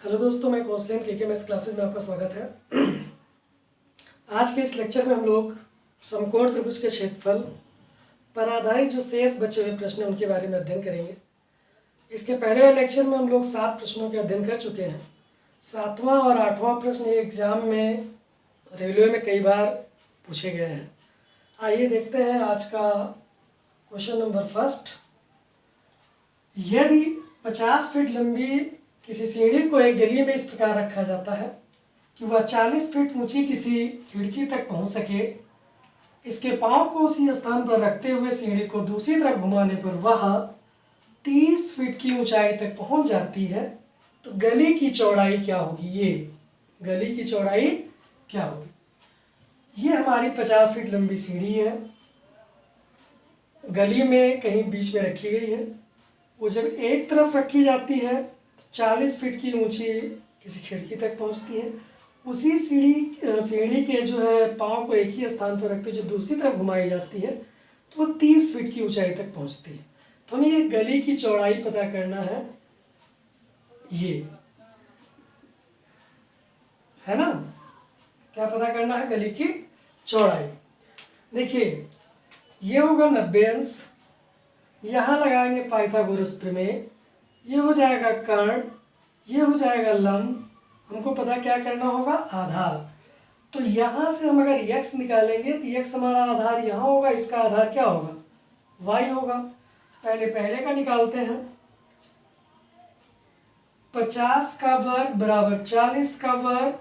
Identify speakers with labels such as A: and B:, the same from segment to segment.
A: Hello दोस्तों, मैं कौशलेन के क्लासेज में आपका स्वागत है। आज के इस लेक्चर में हम लोग समकोण त्रिभुज के क्षेत्रफल पर आधारित जो शेष बचे हुए प्रश्न हैं उनके बारे में अध्ययन करेंगे। इसके पहले वाले लेक्चर में हम लोग 7 प्रश्नों के अध्ययन कर चुके हैं। 7वां और 8वां प्रश्न एग्जाम में रेलवे में कई बार पूछे गए हैं। आइए देखते हैं आज का क्वेश्चन नंबर फर्स्ट। यदि 50 फीट लंबी किसी सीढ़ी को एक गली में इस प्रकार रखा जाता है कि वह 40 फीट ऊंची किसी खिड़की तक पहुंच सके, इसके पांव को उसी स्थान पर रखते हुए सीढ़ी को दूसरी तरफ घुमाने पर वह 30 फीट की ऊंचाई तक पहुंच जाती है, तो गली की चौड़ाई क्या होगी? ये गली की चौड़ाई क्या होगी? ये हमारी 50 फीट लंबी सीढ़ी है, गली में कहीं बीच में रखी गई है। वो जब एक तरफ रखी जाती है 40 फीट की ऊंची किसी खिड़की तक पहुंचती है। उसी सीढ़ी के जो है पाँव को एक ही स्थान पर रखते हुए जो दूसरी तरफ घुमाई जाती है तो वो 30 फीट की ऊंचाई तक पहुंचती है। तो हमें ये गली की चौड़ाई पता करना है, ये है ना। क्या पता करना है? गली की चौड़ाई। देखिए, ये होगा 90 अंश, यहाँ लगाएंगे पाइथागोरस प्रमेय, ये हो जाएगा कर्ण, ये हो जाएगा लंब। हमको पता क्या करना होगा? आधार। तो यहाँ से हम अगर x निकालेंगे तो x हमारा आधार यहाँ होगा, इसका आधार क्या होगा? y होगा। पहले का निकालते हैं। 50 का वर्ग बराबर 40 का वर्ग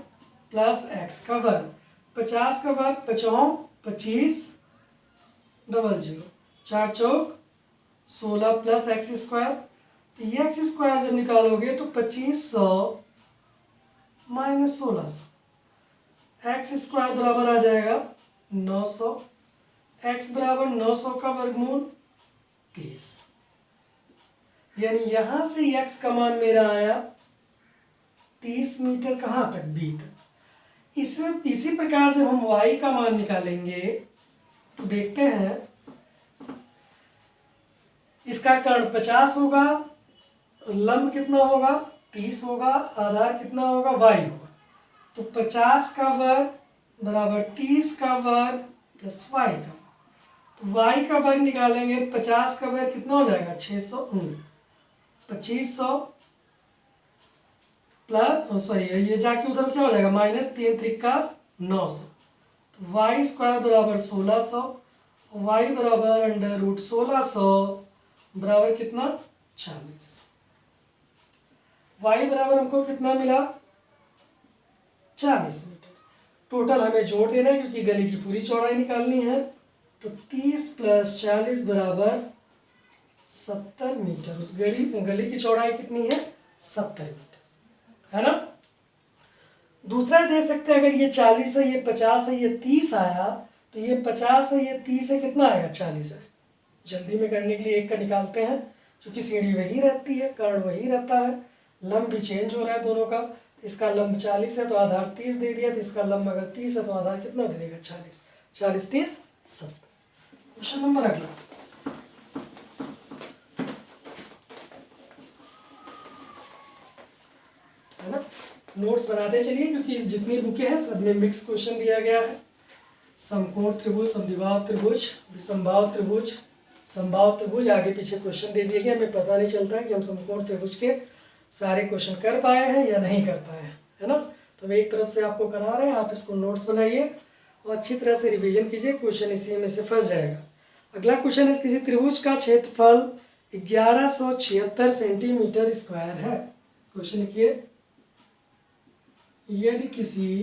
A: प्लस x का वर्ग। 50 का वर्ग 5 25 डबल 0 4 चौक 16 प्लस एक्स स्क्वायर। तो ये एक्स स्क्वायर जब निकालोगे तो 2500 माइनस 1600, एक्स स्क्वायर बराबर आ जाएगा 900। एक्स बराबर 900 का वर्गमूल 30, यानी यहां से एक्स का मान मेरा आया 30 मीटर। कहाँ तक? बी तक। इसमें इसी प्रकार जब हम y का मान निकालेंगे तो देखते हैं, इसका कर्ण 50 होगा, लंब कितना होगा? 30 होगा, आधार कितना होगा? y होगा। तो 50 का वर्ग बराबर 30 का वर्ग प्लस y का वर्ग। तो y का वर्ग निकालेंगे, 50 का वर्ग कितना हो जाएगा? 600 2500 प्लस ये जाके उधर क्या हो जाएगा? माइनस 3 त्रिका 900। तो y स्क्वायर बराबर 1600, y बराबर अंडर रूट 1600 बराबर कितना? 40। y बराबर हमको कितना मिला? 40 मीटर। टोटल हमें जोड़ देना है क्योंकि गली की पूरी चौड़ाई निकालनी है। तो 30 प्लस 40 बराबर 70 मीटर। उस गली की चौड़ाई कितनी है? 70 मीटर, है ना। दूसरा दे सकते हैं, अगर ये 40 है, ये 50 है, ये 30 आया, तो ये 50 है, ये 30 है, कितना आएगा? 40 है। जल्दी में करने के लिए एक का निकालते हैं, क्योंकि सीढ़ी वही रहती है, कर्ण वही रहता है, लंब भी चेंज हो रहा है दोनों का। इसका लंब 40 है तो आधार 30 दे दिया, तो इसका लंब अगर 30 है तो आधार कितना दे देगा? 40। 40 30 70। क्वेश्चन नंबर अगला, है ना। नोट्स बनाते चलिए क्योंकि जितनी बुकें हैं सब में मिक्स क्वेश्चन दिया गया है। समकोण त्रिभुज, समद्विबाहु त्रिभुज, विषमबाहु त्रिभुज, समबाहु त्रिभुज, आगे पीछे क्वेश्चन दे दिए गए। हमें पता नहीं चलता है कि हम समकोण त्रिभुज के सारे क्वेश्चन कर पाए हैं या नहीं कर पाए हैं, है ना। तो हम एक तरफ से आपको करा रहे हैं, आप इसको नोट्स बनाइए और अच्छी तरह से रिवीजन कीजिए, क्वेश्चन इसी में से फंस जाएगा। अगला क्वेश्चन है, किसी त्रिभुज का क्षेत्रफल 1176 सेंटीमीटर स्क्वायर है। क्वेश्चन लिखिए, यदि किसी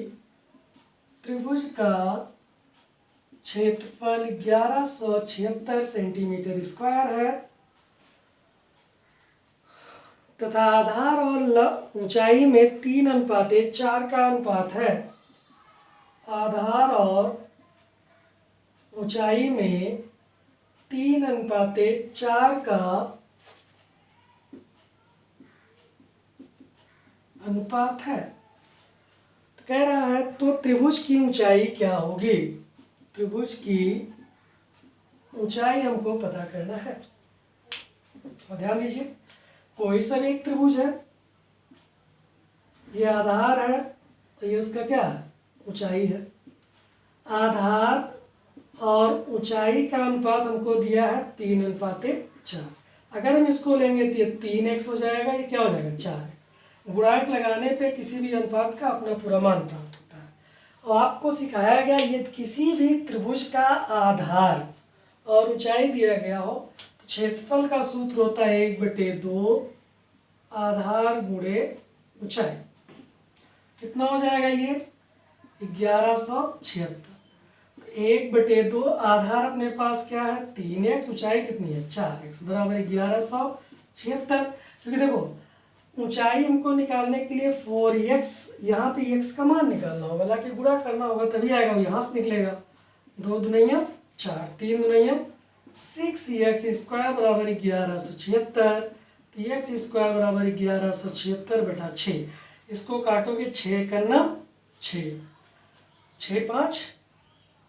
A: त्रिभुज का क्षेत्रफल 1176 सेंटीमीटर स्क्वायर है तथा आधार और ऊंचाई में 3:4 का अनुपात है। आधार और ऊंचाई में 3:4 का अनुपात है। तो कह रहा है, तो त्रिभुज की ऊंचाई क्या होगी? त्रिभुज की ऊंचाई हमको पता करना है। और ध्यान दीजिए, कोई सा भी एक त्रिभुज है, ये आधार है और ये उसका क्या है, ऊंचाई है। आधार और ऊंचाई का अनुपात हमको दिया है 3:4। अगर हम इसको लेंगे तो ये 3x हो जाएगा, ये क्या हो जाएगा 4x। गुणांक लगाने पे किसी भी अनुपात का अपना पूरा मान प्राप्त होता है। और आपको सिखाया गया ये किसी भी त्रिभुज का आधार और ऊंचाई दिया गया हो तो क्षेत्रफल का सूत्र होता है 1/2 आधार गुणे ऊंचाई। कितना हो जाएगा ये 1176। 1/2 आधार अपने पास क्या है 3x, ऊंचाई कितनी है 4x बराबर 1176। क्योंकि देखो ऊंचाई हमको निकालने के लिए 4x, यहाँ पे x का मान निकालना होगा, ताकि गुणा करना होगा तभी आएगा, यहाँ से निकलेगा। 2 दूनिया 4, 3 दूनिया 6x² बराबर 1176। तो x² बराबर 1176/6। इसको काटोगे 6 करना 6, 6 5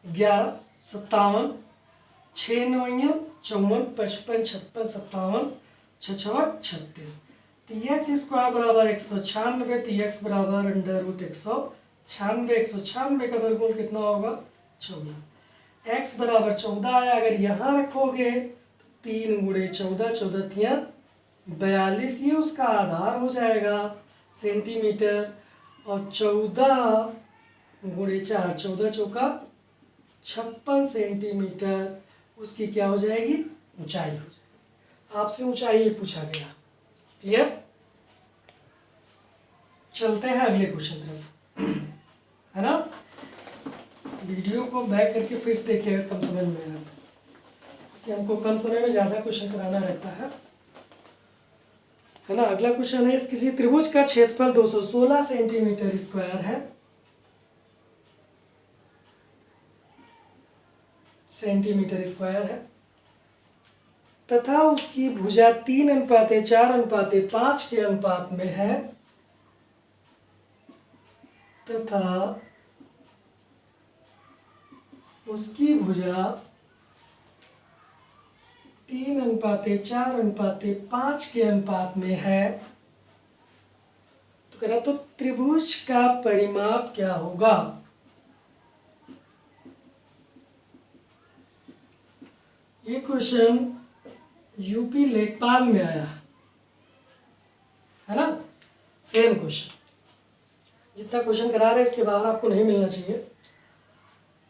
A: 11 57, 6 9 54 55 56 57 6 36। तो x² बराबर 196। तो x बराबर √196। 196 का वर्गमूल कितना होगा 14। x बराबर 14 आया। अगर यहाँ रखोगे तो 3 × 14, 14 42, ये उसका आधार हो जाएगा सेंटीमीटर। और 14 × 4, 14 चौका 56 सेंटीमीटर उसकी क्या हो जाएगी ऊंचाई हो जाएगी। आपसे ऊंचाई पूछा गया। क्लियर। चलते हैं अगले क्वेश्चन तरफ, है ना। वीडियो को बैक करके फिर से देखिएगा, कम समझ में आएगा, कि हमको कम समय में ज़्यादा क्वेश्चन कराना रहता है ना। अगला क्वेश्चन है, इस किसी त्रिभुज का क्षेत्रफल 216 सेंटीमीटर स्क्वायर है, सेंटीमीटर स्क्वायर है, तथा उसकी भुजा 3:4:5 के अनुपात में है, तथा उसकी भुजा 3:4:5 के अनुपात में है। तो कह रहा तो त्रिभुज का परिमाप क्या होगा। ये क्वेश्चन यूपी लेखपाल में आया है ना। सेम क्वेश्चन, जितना क्वेश्चन करा रहे इसके बाहर आपको नहीं मिलना चाहिए।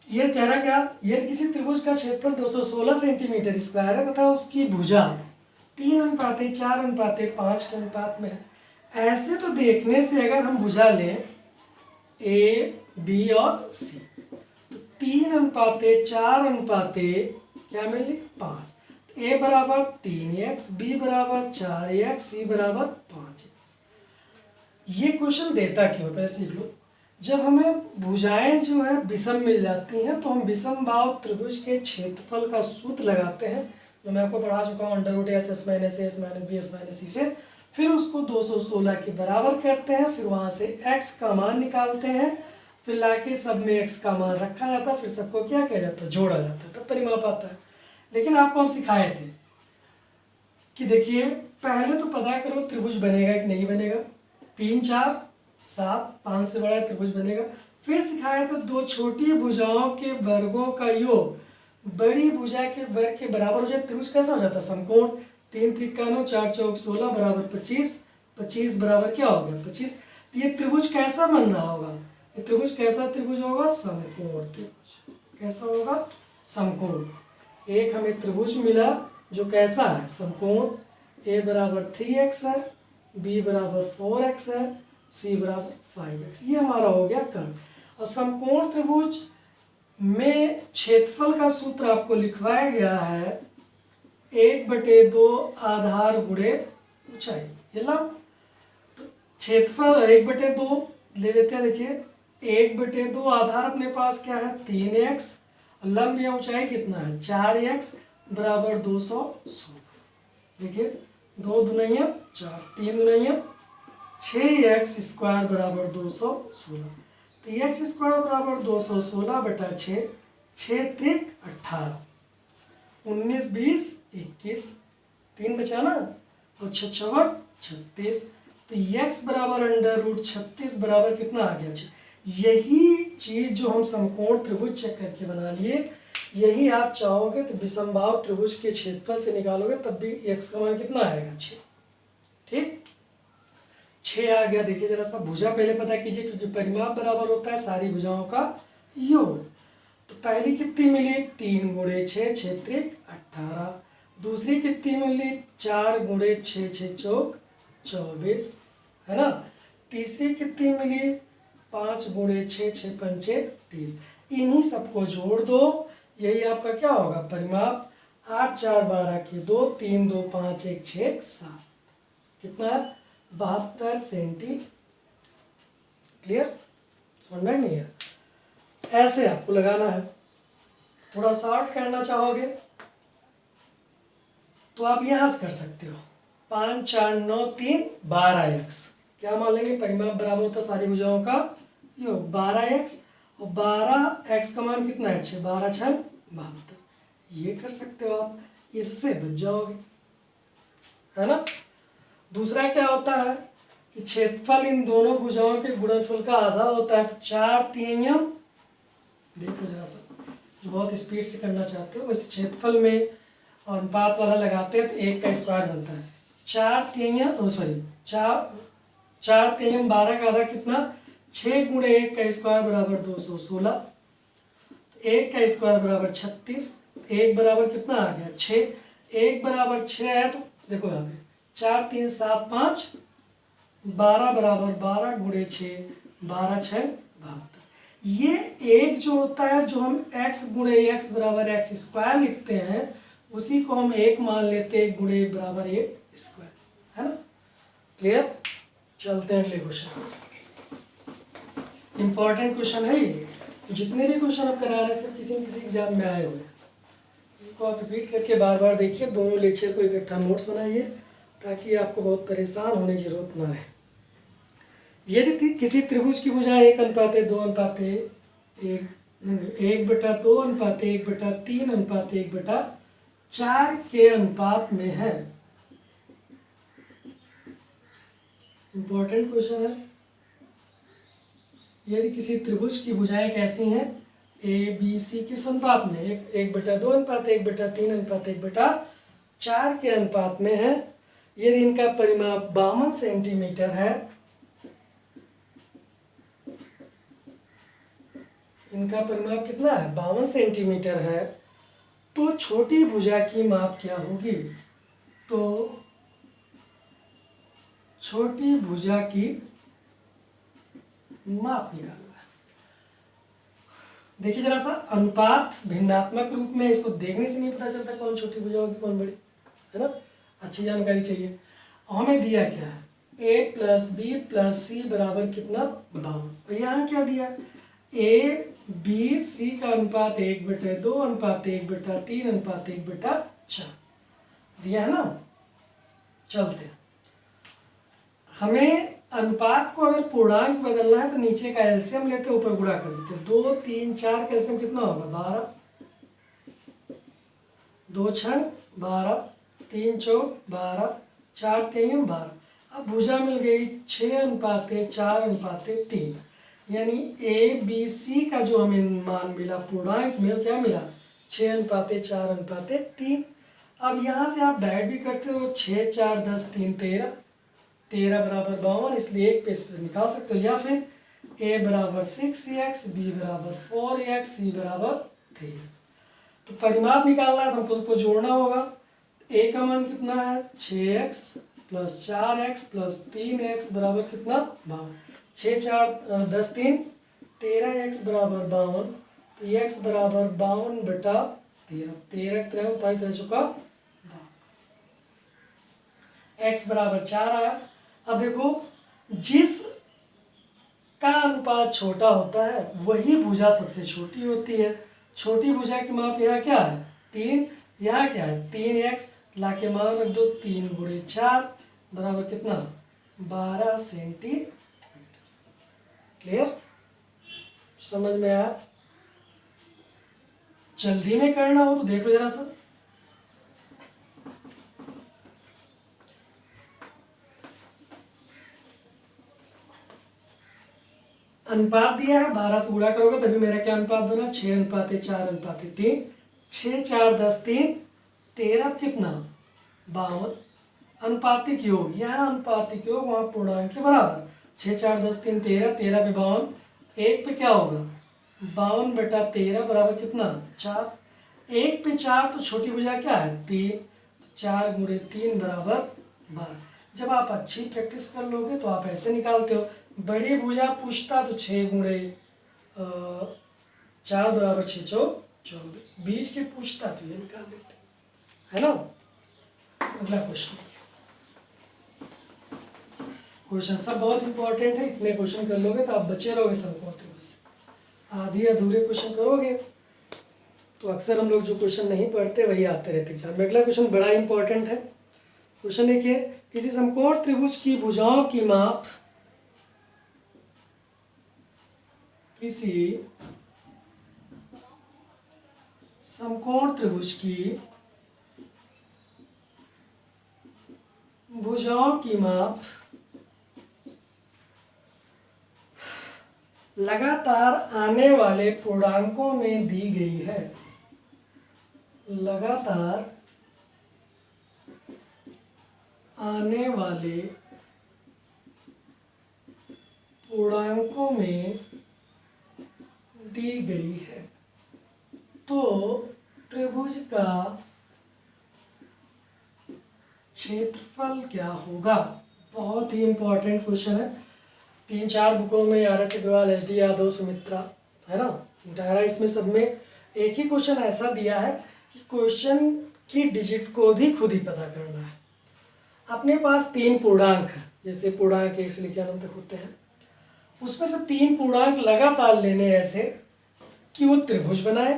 A: ये कह रहा क्या, यदि किसी त्रिभुज का क्षेत्रफल 216 सेंटीमीटर स्क्वायर है तथा उसकी भुजा 3:4:5 के अनुपात में है। ऐसे तो देखने से अगर हम भुजा लें A, B और C, तो 3:4 क्या मिली 5। A बराबर 3x, B बराबर 4x, C बराबर 5x। ये क्वेश्चन देता क्यों है पहले सीख लो। जब हमें भुजाएं जो है विषम मिल जाती हैं तो हम विषम बाहु त्रिभुज के क्षेत्रफल का सूत्र लगाते हैं, जो मैं आपको पढ़ा चुका हूँ √S - A S - B S - C से। फिर उसको 216 के बराबर करते हैं, फिर वहाँ से x का मान निकालते हैं, फिर लाके सब में x का मान रखा जाता है, फिर सबको क्या किया जाता है जोड़ा जाता है, तब परिमाप आता है। लेकिन आपको हम सिखाए थे कि देखिए पहले तो पता करो त्रिभुज बनेगा कि नहीं बनेगा। 3 4 7 5 से बड़ा त्रिभुज बनेगा। फिर सिखाया था 2 छोटी भुजाओं के वर्गों का योग बड़ी भुजा के वर्ग के बराबर हो जाए, त्रिभुज कैसा हो जाता है समकोण। 3 × 3 = 9, 4 × 4 = 16 बराबर 25। 25 बराबर क्या हो गया 25। तो ये त्रिभुज कैसा बन रहा होगा, ये त्रिभुज कैसा त्रिभुज होगा समकोण त्रिभुज। कैसा होगा समकोण। एक हमें त्रिभुज मिला जो कैसा है समकोण। A बराबर 3x है, B बराबर 4x है, C बराबर 5x। ये हमारा हो गया कर्ण। और समकोण त्रिभुज में क्षेत्रफल का सूत्र आपको लिखवाया गया है 1/2 आधार गुणे ऊंचाई। ये लो तो क्षेत्रफल 1/2 ले लेते हैं। देखिए 1/2 आधार अपने पास क्या है 3x, लंब या ऊंचाई कितना है 4x बराबर 216। देखिए 2 दूनिया 4, 3 दूनिया 6x² बराबर 216। तो x² बराबर 216/6, 6 3 18, 19 20 21, 3 बचा ना, और 6 6 36। तो x बराबर √36 बराबर कितना आ गया? यही चीज जो हम समकोण त्रिभुज चेक करके बना लिए, यही आप चाहोगे तो विषमबाहु त्रिभुज के क्षेत्रफल से निकालोगे तब भी x का मान कितना आएगा? 6। ठीक, 6 आ गया। देखिए जरा सा भुजा पहले पता कीजिए, क्योंकि परिमाप बराबर होता है सारी भुजाओं का योग। तो पहली कितनी मिली? 3 × 6 6 त्रिक 18। दूसरी कितनी मिली? 4 × 6 6 चौक 24, है ना। तीसरी कितनी मिली? 5 × 6 6 पंचे 30। इन्हीं सबको जोड़ दो, यही आपका क्या होगा? परिमाप। 8 4 12 के 2, 3 2 5 1 6 7, कितना? 72 सेंटी। क्लियर? समझ में नहीं है? ऐसे आपको लगाना है। थोड़ा शॉर्ट करना चाहोगे तो आप यहां से कर सकते हो। 5 4 9 3 12x, क्या मान लेंगे? परिमाप बराबर होता है सारी भुजाओं का योग। 12x और 12x का मान कितना है? 6 12 6 72। ये कर सकते हो आप, इससे बच जाओगे, है ना। दूसरा क्या होता है कि क्षेत्रफल इन दोनों भुजाओं के गुणनफल का आधा होता है। तो 4 3 देखो जरा सा, जो बहुत स्पीड से करना चाहते हो वैसे क्षेत्रफल में और अनुपात वाला लगाते हैं तो 1 का स्क्वायर बनता है। 4 3 12 का आधा कितना? 6 × 1 का स्क्वायर बराबर 216। 1 का स्क्वायर बराबर 36। 1 बराबर कितना आ गया? 6। 1 बराबर 6 है तो देखो यहाँ पे 4 3 7 5, 12 बराबर 12 × 6 12 6 72। ये एक जो होता है, जो हम x × x बराबर x स्क्वायर लिखते हैं, उसी को हम 1 मान लेते हैं। 1 × 1 बराबर 1 स्क्वायर, है ना। क्लियर? चलते हैं अगले क्वेश्चन। इंपॉर्टेंट क्वेश्चन है ये। जितने भी क्वेश्चन आप करा रहे हैं सब किसी न किसी एग्जाम में आए हुए हैं। इनको आप रिपीट करके बार बार देखिए। दोनों लेक्चर को इकट्ठा नोट्स बनाइए ताकि आपको बहुत परेशान होने की जरूरत ना रहे। यदि किसी त्रिभुज की भुजाएं 1:2:1, 1/2 1/3 1/4 के अनुपात में है। इंपॉर्टेंट क्वेश्चन है। यदि किसी त्रिभुज की भुजाएं कैसी हैं? ए बी सी किस अनुपात में? 1/2 1/3 1/4 के अनुपात में है। यदि इनका परिमाप 52 सेंटीमीटर है, इनका परिमाप कितना है? 52 सेंटीमीटर है, तो छोटी भुजा की माप क्या होगी? तो छोटी भुजा की माप निकालना है। देखिए जरा सा, अनुपात भिन्नात्मक रूप में, इसको देखने से नहीं पता चलता कौन छोटी भुजा होगी कौन बड़ी, है ना। अच्छी जानकारी चाहिए। हमें दिया क्या है? a + b + c बराबर कितना? 52। और यहाँ क्या दिया? a b c का अनुपात 1/2 1/3 1/4 दिया है ना। चलते हैं। हमें अनुपात को अगर पूर्णांक बदलना है तो नीचे का एलसीएम लेते हैं, ऊपर गुणा कर देते हैं। 2 3 4 का एलसीएम कितना होगा? 12। 2 6 12, 3 4 12, 4 3 12। अब भुजा मिल गई 6:4:3, यानी ए बी सी का जो हमें मान मिला पूर्णांक में, क्या मिला? 6:4:3। अब यहाँ से आप डायरेक्ट भी करते हो। 6 4 10 3 13, 13 बराबर 52, इसलिए एक पे से निकाल सकते हो। या फिर a बराबर 6x, b बराबर 4x, c बराबर 3x। तो परिमाप निकालना है तो हमको सबको जोड़ना होगा। a का मान कितना है? 6x + 4x + 3x बराबर कितना? 52। 6 4 10 3 13x बराबर 52, तो x बराबर 52/13। 13 3 13 चुका, x बराबर 4 आया। अब देखो, जिस का अनुपात छोटा होता है वही भुजा सबसे छोटी होती है। छोटी भुजा की माप यहाँ क्या है? 3। यहाँ क्या है? 3x। लाके मान रख दो। 3 × 4 बराबर कितना? 12 सेंटीमीटर। क्लियर? समझ में आया? जल्दी में करना हो तो देख लो जरा सा। अनुपात दिया है, 12 से गुणा करोगे तभी मेरा क्या अनुपात बना, 6:4:3, 6 4 10 3 13 कितना 52। अनुपातिक योग, यहाँ अनुपातिक योग वहाँ पूर्णांक के बराबर, 6 4 10 3 13, 13 पे 52, एक पे क्या होगा 52/13 बराबर कितना 4, एक पे 4 तो छोटी भुजा क्या है 3, 4 × 3 बराबर 12। जब आप अच्छी प्रैक्टिस कर लोगे तो आप ऐसे निकालते हो, बड़ी भुजा पूछता तो 6 × 4 बराबर 6 चौक 24, बीच के पूछता तो ये निकाल देते है ना। अगला क्वेश्चन, क्वेश्चन सब बहुत इंपॉर्टेंट है, इतने क्वेश्चन कर लोगे तो आप बचे रहोगे समकोण त्रिभुज से। आधी अधूरे क्वेश्चन करोगे तो अक्सर हम लोग जो क्वेश्चन नहीं पढ़ते वही आते रहते एग्जाम में। अगला क्वेश्चन बड़ा इंपॉर्टेंट है। क्वेश्चन देखिए, किसी समकोण त्रिभुज की भुजाओं की माप, किसी समकोण त्रिभुज की भुजाओं की माप लगातार आने वाले पूर्णांकों में दी गई है। लगातार आने वाले पूर्णांकों में दी गई है, तो त्रिभुज का क्षेत्रफल क्या होगा। बहुत ही इंपॉर्टेंट क्वेश्चन है, 3-4 बुकों में RS अग्रवाल, HD यादव, सुमित्रा है ना, डायरा, इसमें सब में एक ही क्वेश्चन ऐसा दिया है कि क्वेश्चन की डिजिट को भी खुद ही पता करना है। अपने पास 3 पूर्णांक है, जैसे पूर्णांक 1 से लेकर अनंत तक होते हैं, उसमें से 3 पूर्णांक लगातार लेने ऐसे कि वो त्रिभुज बनाए,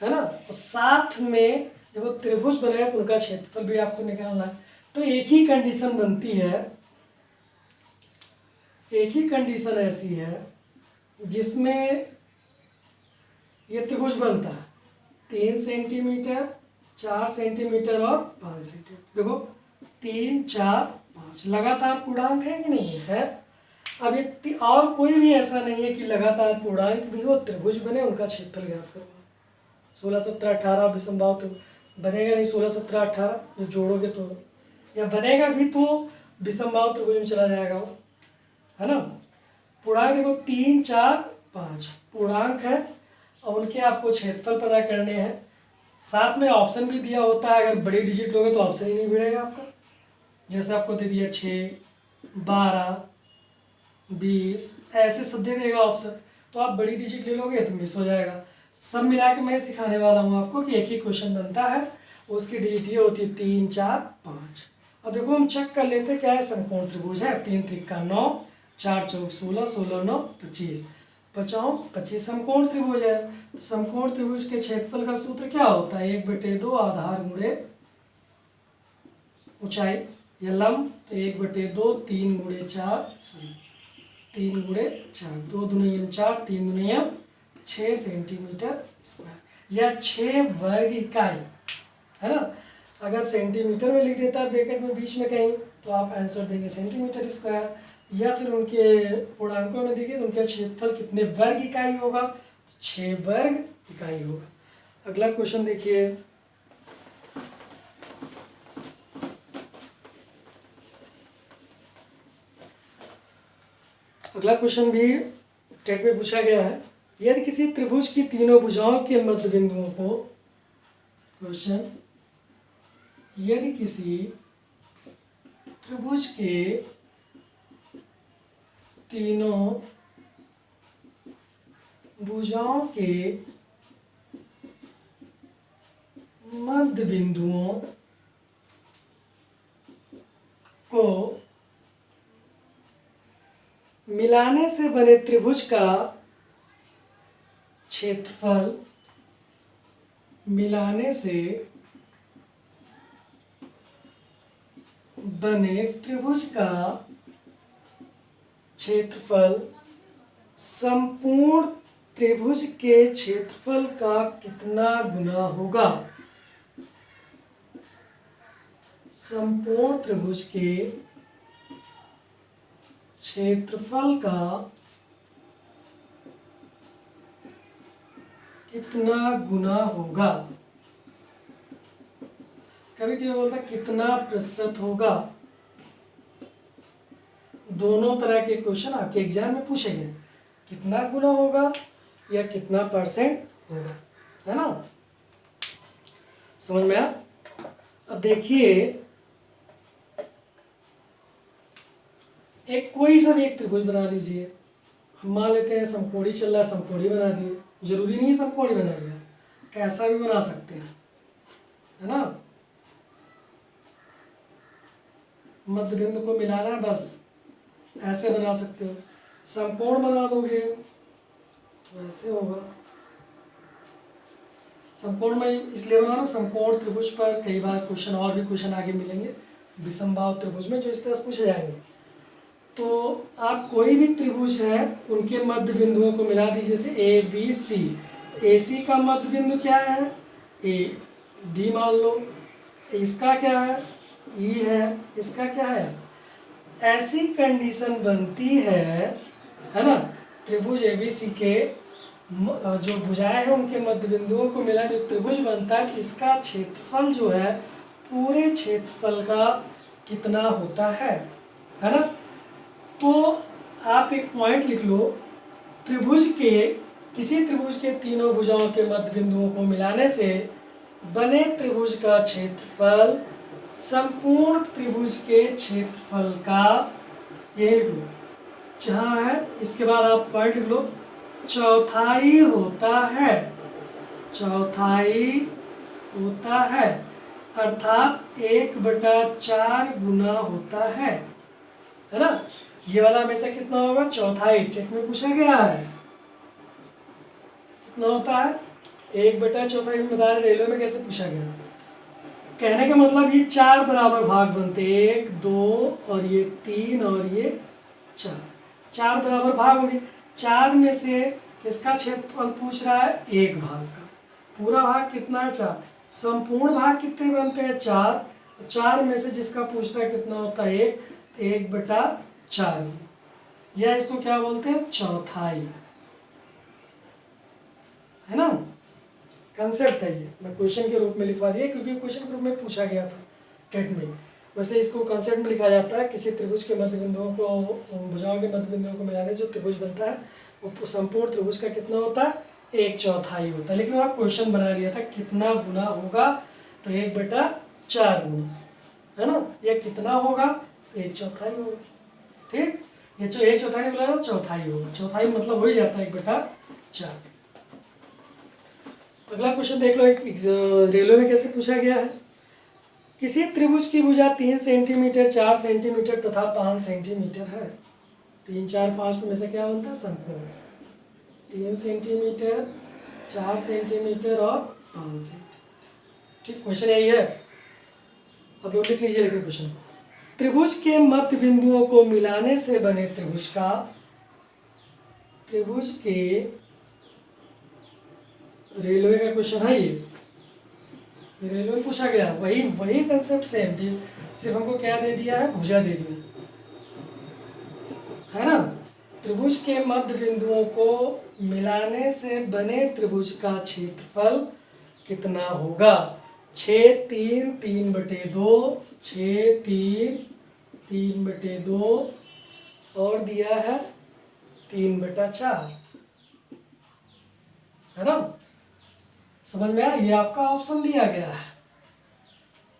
A: है ना, और साथ में जब वो त्रिभुज बनाए तो उनका क्षेत्रफल भी आपको निकालना है। तो एक ही कंडीशन बनती है, एक ही कंडीशन ऐसी है जिसमें ये त्रिभुज बनता है 3 सेंटीमीटर, 4 सेंटीमीटर और 5 सेंटीमीटर। देखो 3 4 5 लगातार पूर्णांक है कि नहीं है। अब ये और कोई भी ऐसा नहीं है कि लगातार पूर्णांक भी हो, त्रिभुज बने, उनका क्षेत्रफल ज्ञात करो। 16 17 18 विषमबाहु तो बनेगा नहीं, 16 17 18 जब जोड़ोगे तो, या बनेगा भी तो विषमबाहु त्रिभुज में चला जाएगा वो, है ना। पूर्णांक देखो 3 4 5 पूर्णांक है और उनके आपको क्षेत्रफल पता करने हैं। साथ में ऑप्शन भी दिया होता है, अगर बड़ी डिजिट लोगे तो ऑप्शन ही नहीं मिलेगा आपका। जैसे आपको दे दिया 6 12 20 ऐसे सब दे देगा ऑप्शन, तो आप बड़ी डिजिट ले लोगे तो मिस हो जाएगा। सब मिला के मैं सिखाने वाला हूँ आपको कि एक ही क्वेश्चन बनता है, उसकी डिजिट ये होती है 3 4 5। अब देखो हम चेक कर लेते हैं क्या है, समकोण त्रिभुज है, 3 3 9, 4 चौक 16, 16 9 25, 5 25 समकोण त्रिभुज है। तो समकोण त्रिभुज के क्षेत्रफल का सूत्र क्या होता है, 1/2 आधार गुणे ऊंचाई, या लंब तो 1/2, 3 × 4 3 × 4, 2 दूनी 4, 3 दूनी 6 सेंटीमीटर स्क्वायर, या 6 वर्ग इकाई, है ना। अगर सेंटीमीटर में लिख देता है ब्रैकेट में बीच में कहीं तो आप आंसर देंगे सेंटीमीटर स्क्वायर, या फिर उनके पूर्णांकों में देखिए तो उनका क्षेत्रफल कितने वर्ग इकाई होगा, 6 वर्ग इकाई होगा। अगला क्वेश्चन देखिए, अगला क्वेश्चन भी टेट में पूछा गया है। यदि किसी त्रिभुज की तीनों भुजाओं के मध्य बिंदुओं को, क्वेश्चन, यदि किसी त्रिभुज के तीनों भुजाओं के मध्य बिंदुओं को मिलाने से बने त्रिभुज का क्षेत्रफल, मिलाने से बने त्रिभुज का क्षेत्रफल संपूर्ण त्रिभुज के क्षेत्रफल का कितना गुना होगा। संपूर्ण त्रिभुज के क्षेत्रफल का कितना गुना होगा, कभी कभी बोलता कितना प्रतिशत होगा। दोनों तरह के क्वेश्चन आपके एग्जाम में पूछेंगे, कितना गुना होगा या कितना परसेंट होगा, है ना। समझ में आया। अब देखिए एक कोई सा भी एक त्रिभुज बना लीजिए। हम मान लेते हैं समकोणी चल रहा है, समकोणी बना दिए, जरूरी नहीं समकोणी बनाइए, कैसा भी बना सकते हैं, है ना। मध्य बिंदु को मिलाना है बस, ऐसे बना सकते हो। समकोण बना दोगे तो ऐसे होगा। समकोण में इसलिए बना रहा हूँ, समकोण त्रिभुज पर कई बार क्वेश्चन और भी क्वेश्चन आगे मिलेंगे विषमबाहु त्रिभुज में, जो इस तरह से पूछे जाएंगे। तो आप कोई भी त्रिभुज है उनके मध्य बिंदुओं को मिला दीजिए, जैसे ए बी सी। ए सी का मध्य बिंदु क्या है, ए डी मान लो, इसका क्या है, ई है, इसका क्या है। ऐसी कंडीशन बनती है ना। त्रिभुज एबीसी के जो भुजाएं हैं उनके मध्य बिंदुओं को मिला जो त्रिभुज बनता है, इसका क्षेत्रफल जो है पूरे क्षेत्रफल का कितना होता है ना। तो आप एक पॉइंट लिख लो, त्रिभुज के किसी त्रिभुज के तीनों भुजाओं के मध्य बिंदुओं को मिलाने से बने त्रिभुज का क्षेत्रफल संपूर्ण त्रिभुज के क्षेत्रफल का, ये लिख लो जहाँ है, इसके बाद आप पॉइंट लिख लो, चौथाई होता है, चौथाई होता है, अर्थात 1/4 गुना होता है ना। ये वाला हमेशा कितना होगा, चौथाई। टेट में पूछा गया है कितना होता है, 1/4 में बता रहे, रेलवे में कैसे पूछा गया। कहने का मतलब ये 4 बराबर भाग बनते, 1 2 और ये 3 और ये 4, 4 बराबर भाग होंगे। 4 में से किसका क्षेत्रफल पूछ रहा है, एक भाग का। पूरा भाग कितना है, 4। संपूर्ण भाग कितने बनते हैं, 4। 4 में से जिसका पूछता है कितना होता है, 1, 1/4, या इसको क्या बोलते हैं, चौथाई, है ना। कंसेप्ट है ये, मैं क्वेश्चन के रूप में लिखवा दिया क्योंकि क्वेश्चन के रूप में पूछा गया था टेट में। वैसे इसको कंसेप्ट में लिखा जाता है, किसी त्रिभुज के मध्य बिंदुओं को, भुजाओं के मध्य बिंदुओं को मिलाने जो त्रिभुज बनता है वो संपूर्ण त्रिभुज का कितना होता है, 1/4 होता है। लेकिन आप क्वेश्चन बना लिया था कितना गुना होगा, तो 1/4 गुना, है ना। यह कितना होगा, 1/4 होगा। ठीक, ये जो 1/4 नहीं बोला, चौथाई होगा। चौथाई मतलब हो ही जाता है 1/4। अगला क्वेश्चन देख लो, एक रेलवे में कैसे पूछा गया है। किसी त्रिभुज की भुजा 3 सेंटीमीटर, 4 सेंटीमीटर तथा 5 सेंटीमीटर है। 3 4 5 में से क्या बनता है, समकोण। 3 सेंटीमीटर, 4 सेंटीमीटर और 5 सेंटीमीटर। ठीक, क्वेश्चन यही है। अब लोग लिख लीजिए लेकिन क्वेश्चन को, त्रिभुज के मध्य बिंदुओं को मिलाने से बने त्रिभुज का, त्रिभुज के, रेलवे का क्वेश्चन है ये रेलवे में पूछा गया, वही कंसेप्ट सेम, सिर्फ हमको क्या दे दिया है, भुजा दे दिया है ना। त्रिभुज के मध्य बिंदुओं को मिलाने से बने त्रिभुज का क्षेत्रफल कितना होगा, 6 3 3/2, 6 3 3/2 और दिया है 3/4, है ना। समझ में आया, ये आपका ऑप्शन दिया गया है।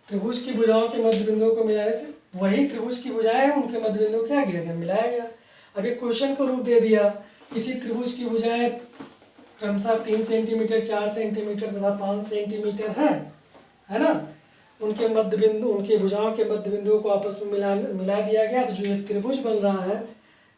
A: त्रिभुज की भुजाओं के मध्य बिंदुओं को मिलाने से, वही त्रिभुज की भुजाएं हैं उनके मध्य बिंदु क्या किया गया, मिलाया गया। अब एक क्वेश्चन को रूप दे दिया, किसी त्रिभुज की भुजाएं क्रमशः 3 सेंटीमीटर, 4 सेंटीमीटर तथा 5 सेंटीमीटर है ना। उनके मध्य बिंदु, उनके भुजाओं के मध्य बिंदुओं को आपस में मिला दिया गया, तो जो ये त्रिभुज बन रहा है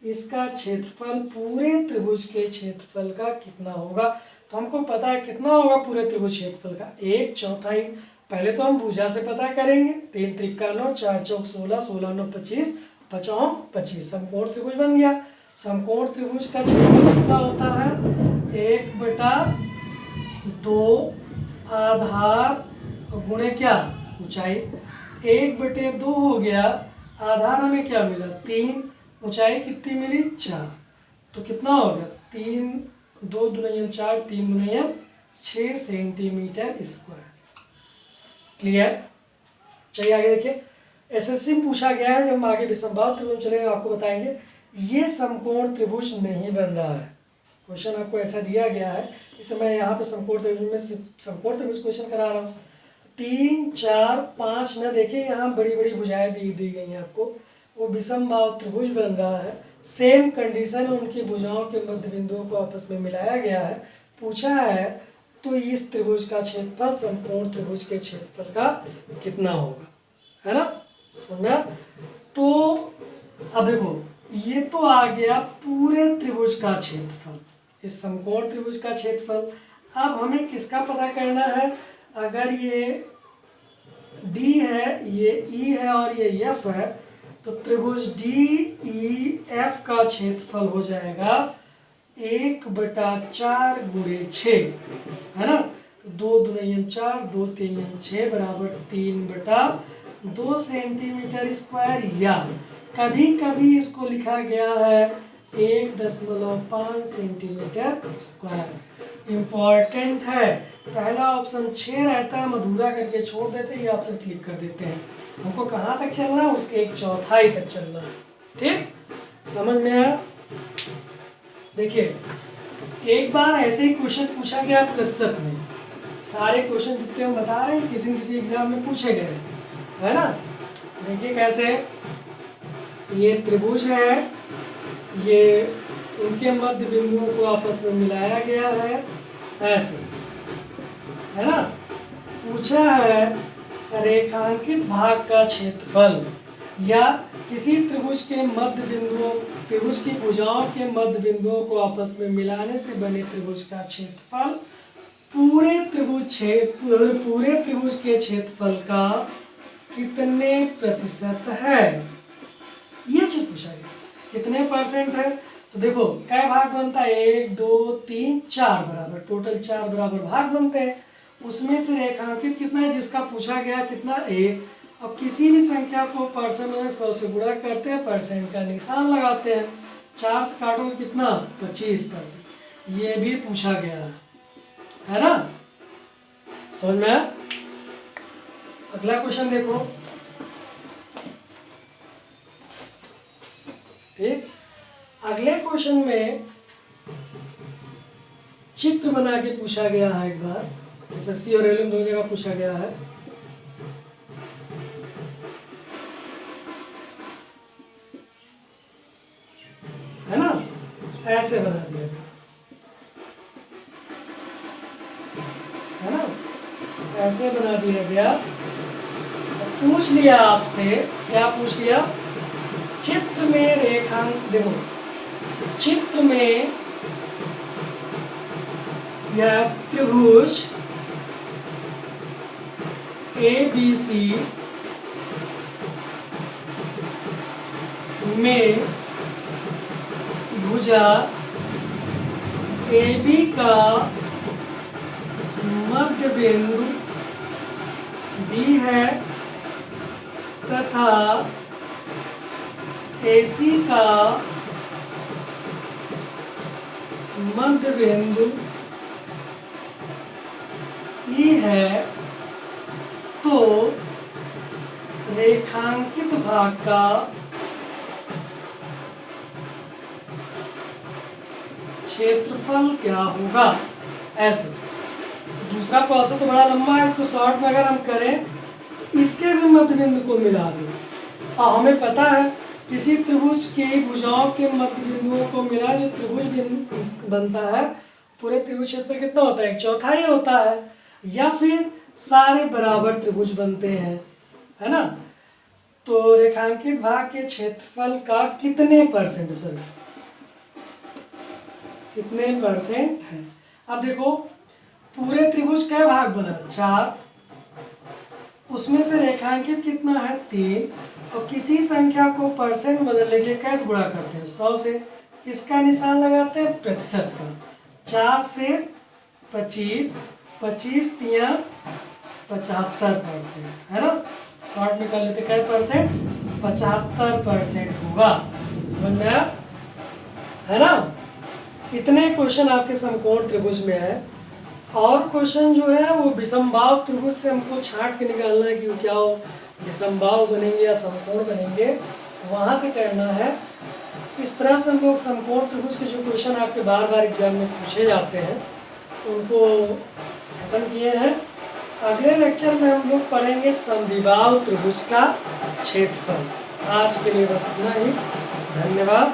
A: इसका क्षेत्रफल पूरे त्रिभुज के क्षेत्रफल का कितना होगा। तो हमको पता है कितना होगा पूरे त्रिभुज क्षेत्रफल का, 1/4। पहले तो हम भुजा से पता करेंगे, 3 त्रिक 9, 4 चौक 16, 16 9 25, 5 25, समकोण त्रिभुज बन गया। समकोण त्रिभुज का क्षेत्रफल कितना होता है, 1/2 आधार गुणे क्या, ऊंचाई। 1/2 हो गया, आधार हमें क्या मिला, 3, ऊंचाई कितनी मिली, 4। तो कितना हो गया, 3 2 दूनी 4, 3 दूनी 6 सेंटीमीटर स्क्वायर। क्लियर? चलिए आगे देखिए, एसएससी में पूछा गया है, जब हम आगे विषमबाहु त्रिभुज चलेंगे आपको बताएंगे, ये समकोण त्रिभुज नहीं बन रहा है। क्वेश्चन आपको ऐसा दिया गया है, इस समय यहाँ पे समकोण त्रिभुज में समकोण त्रिभुज क्वेश्चन करा रहा हूँ। 3 4 5 न देखिए, यहाँ बड़ी बड़ी भुजाएं दी गई हैं आपको, वो विषमबाहु त्रिभुज बन रहा है। सेम कंडीशन, उनकी भुजाओं के मध्य बिंदुओं को आपस में मिलाया गया है, पूछा है तो इस त्रिभुज का क्षेत्रफल समकोण त्रिभुज के क्षेत्रफल का कितना होगा, है ना? समझ में? तो अब देखो, ये तो आ गया पूरे त्रिभुज का क्षेत्रफल, इस समकोण त्रिभुज का क्षेत्रफल। अब हमें किसका पता करना है? अगर ये D है, ये E है और ये F है, तो त्रिभुज DEF का क्षेत्रफल हो जाएगा 1/4 × 6, है ना? तो 2 दूनी 4, 2 3 6 बराबर 3/2 सेंटीमीटर स्क्वायर, या कभी कभी इसको लिखा गया है 1.5 सेंटीमीटर स्क्वायर। इम्पॉर्टेंट है, पहला ऑप्शन 6 रहता है, हम अधूरा करके छोड़ देते हैं, ये ऑप्शन क्लिक कर देते हैं। हमको कहाँ तक चलना है? उसके 1/4 तक चलना है। ठीक, समझ में आया? देखिए, एक बार ऐसे ही क्वेश्चन पूछा गया प्रतिशत में, सारे क्वेश्चन जितने हम बता रहे हैं किसी न किसी एग्जाम में पूछे गए, है ना? देखिए कैसे, ये त्रिभुज है, ये इनके मध्य बिंदुओं को आपस में मिलाया गया है, ऐसे, है ना? पूछा है रेखांकित भाग का क्षेत्रफल, या किसी त्रिभुज के मध्य बिंदुओं, त्रिभुज की भुजाओं के मध्य बिंदुओं को आपस में मिलाने से बने त्रिभुज का क्षेत्रफल पूरे त्रिभुज के क्षेत्रफल का कितने प्रतिशत है, ये चीज पूछा गया। कितने परसेंट है? तो देखो क्या भाग बनता है, 1 2 3 4 बराबर, टोटल 4 बराबर भाग बनते हैं। उसमें से रेखांकित कितना है, जिसका पूछा गया कितना, 1। अब किसी भी संख्या को परसेंट में 100 से गुणा करते हैं, परसेंट का निशान लगाते हैं, 4 से काटो कितना, 25%। ये भी पूछा गया है ना? समझ में आया? अगला क्वेश्चन देखो। ठीक, अगले क्वेश्चन में चित्र बना के पूछा गया है, एक बार एसएससी और रेलवे दोनों जगह पूछा गया है। है ना? ऐसे बना दिया गया, है ना? ऐसे बना दिया गया। पूछ लिया आपसे, क्या पूछ लिया? चित्र में रेखांक, देखो चित्र में यह त्रिभुज ABC में भुजा AB का मध्य बिंदु D है तथा AC का मध्य बिंदु E है, तो रेखांकित भाग का क्षेत्रफल क्या होगा, ऐसे। तो दूसरा प्रोसेस तो बड़ा लंबा है, इसको शॉर्ट में अगर हम करें तो इसके भी मध्य बिंदु को मिला दें, और हमें पता है किसी त्रिभुज की भुजाओं के मध्य बिंदुओं को मिला जो त्रिभुज बनता है, पूरे त्रिभुज क्षेत्र कितना होता है, 1/4 होता है, या फिर सारे बराबर त्रिभुज बनते हैं, है ना? तो रेखांकित भाग के क्षेत्रफल का कितने परसेंट, सॉरी कितने परसेंट है? अब देखो पूरे त्रिभुज का भाग बना 4, उसमें से रेखांकित कितना है, 3, और किसी संख्या को परसेंट बदलने के लिए कैसे गुणा करते हैं, 100 से। किसका निशान लगाते हैं, प्रतिशत का। 4 से 25, 25 तिया 75%, है ना? शॉर्ट में कर लेते, क्या परसेंट, 75% होगा। समझ में आया, है ना? इतने क्वेश्चन आपके समकोण त्रिभुज में है। और क्वेश्चन जो है वो विषमबाहु त्रिभुज से हमको छांट के निकालना है कि वो क्या हो, विषमबाहु बनेंगे या समकोण बनेंगे, वहाँ से करना है। इस तरह से हम लोग समकोण त्रिभुज के जो क्वेश्चन आपके बार बार एग्जाम में पूछे जाते हैं उनको खत्म किए हैं। अगले लेक्चर में हम लोग पढ़ेंगे समद्विबाहु त्रिभुज का क्षेत्रफल। आज के लिए बस इतना ही, धन्यवाद।